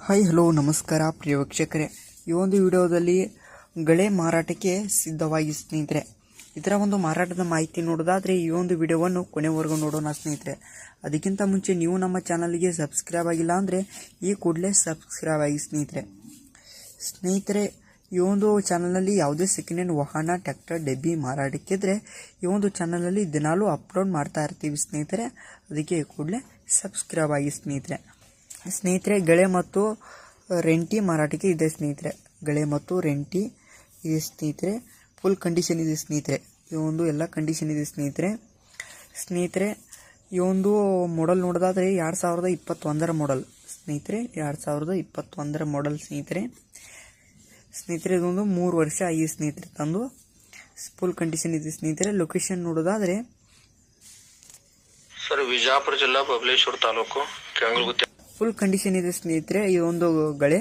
Hi hello ನಮಸ್ಕಾರ ಪ್ರಿಯ ವೀಕ್ಷಕರೇ, ಈ ಒಂದು ವಿಡಿಯೋದಲ್ಲಿ ಗಳೆ ಮಾರಾಟಕ್ಕೆ ಸಿದ್ಧವಾಗಿ ಸ್ನೇಹಿತರೆ. ಇದರ ಒಂದು ಮಾರಾಟದ ಮಾಹಿತಿ ನೋಡೋದಾದರೆ ಈ ಒಂದು ವಿಡಿಯೋವನ್ನು ಕೊನೆವರೆಗೂ ನೋಡೋಣ ಸ್ನೇಹಿತರೆ. ಅದಕ್ಕಿಂತ ಮುಂಚೆ ನೀವು ನಮ್ಮ ಚಾನಲ್ಗೆ ಸಬ್ಸ್ಕ್ರೈಬ್ ಆಗಿಲ್ಲ ಅಂದರೆ ಈ ಕೂಡಲೇ ಸಬ್ಸ್ಕ್ರೈಬ್ ಆಗಿ ಸ್ನೇಹಿತರೆ. ಈ ಒಂದು ಚಾನಲ್ನಲ್ಲಿ ಯಾವುದೇ ಸೆಕೆಂಡ್ ಹ್ಯಾಂಡ್ ವಾಹನ, ಟ್ರ್ಯಾಕ್ಟರ್, ಡಬ್ಬಿ ಮಾರಾಟಕ್ಕಿದ್ರೆ ಈ ಒಂದು ಚಾನಲಲ್ಲಿ ದಿನಾಲೂ ಅಪ್ಲೋಡ್ ಮಾಡ್ತಾ ಇರ್ತೀವಿ ಸ್ನೇಹಿತರೆ. ಅದಕ್ಕೆ ಈ ಕೂಡಲೇ ಸಬ್ಸ್ಕ್ರೈಬ್ ಆಗಿ ಸ್ನೇಹಿತರೆ. ಗಳೆ ಮತ್ತು ರೆಂಟಿ ಮಾರಾಟಕ್ಕೆ ಇದೆ ಸ್ನೇಹಿತರೆ. ಗಳೆ ಮತ್ತು ರೆಂಟಿ ಇದೆ ಸ್ನೇಹಿತರೆ. ಫುಲ್ ಕಂಡೀಷನ್ ಇದೆ ಸ್ನೇಹಿತರೆ. ಈ ಒಂದು ಎಲ್ಲ ಕಂಡೀಷನ್ ಇದೆ ಸ್ನೇಹಿತರೆ. ಈ ಒಂದು ಮಾಡೆಲ್ ನೋಡೋದಾದರೆ 2021ರ ಮಾಡೆಲ್ ಸ್ನೇಹಿತರೆ. 2021ರ ಮಾಡೆಲ್ ಸ್ನೇಹಿತರೆ. ಇದೊಂದು 3 ವರ್ಷ ಆಗಿದೆ ಸ್ನೇಹಿತರೆ ತಂದು. ಫುಲ್ ಕಂಡೀಷನ್ ಇದೆ ಸ್ನೇಹಿತರೆ. ಲೊಕೇಶನ್ ನೋಡೋದಾದರೆ ಸರ್ ವಿಜಯಪುರ ಜಿಲ್ಲಾ ಬಬಲೇಶ್ವರ ತಾಲೂಕು ಕೆಂಗಲಗುತ್ತಿ. ಫುಲ್ ಕಂಡೀಷನ್ ಇದೆ ಸ್ನೇಹಿತರೆ ಈ ಒಂದು ಗಳೆ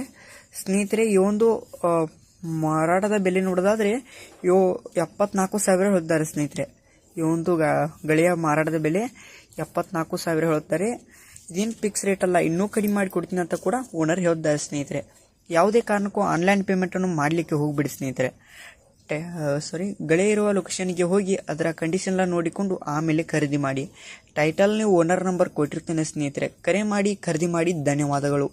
ಸ್ನೇಹಿತರೆ. ಈ ಒಂದು ಮಾರಾಟದ ಬೆಲೆ ನೋಡೋದಾದ್ರೆ 74,000 ಹೇಳ್ತಾರೆ ಸ್ನೇಹಿತರೆ. ಈ ಒಂದು ಗಳೆಯ ಮಾರಾಟದ ಬೆಲೆ 74,000 ಹೇಳ್ತಾರೆ. ಇದೇನು ಫಿಕ್ಸ್ ರೇಟ್ ಅಲ್ಲ, ಇನ್ನೂ ಕಡಿಮೆ ಮಾಡಿ ಕೊಡ್ತೀನಿ ಅಂತ ಕೂಡ ಓನರ್ ಹೇಳ್ತಾರೆ ಸ್ನೇಹಿತರೆ. ಯಾವುದೇ ಕಾರಣಕ್ಕೂ ಆನ್ಲೈನ್ ಪೇಮೆಂಟನ್ನು ಮಾಡಲಿಕ್ಕೆ ಹೋಗ್ಬಿಡಿ ಸ್ನೇಹಿತರೆ. ಗಳೆ ಇರುವ ಲೊಕೇಶನ್ಗೆ ಹೋಗಿ ಅದರ ಕಂಡೀಷನ್ ಎಲ್ಲ ನೋಡಿಕೊಂಡು ಆಮೇಲೆ ಖರೀದಿ ಮಾಡಿ. ಟೈಟಲ್ ನೀವು ಓನರ್ ನಂಬರ್ ಕೊಟ್ಟಿರ್ತೇನೆ ಸ್ನೇಹಿತರೆ. ಕರೆ ಮಾಡಿ ಖರೀದಿ ಮಾಡಿ. ಧನ್ಯವಾದಗಳು.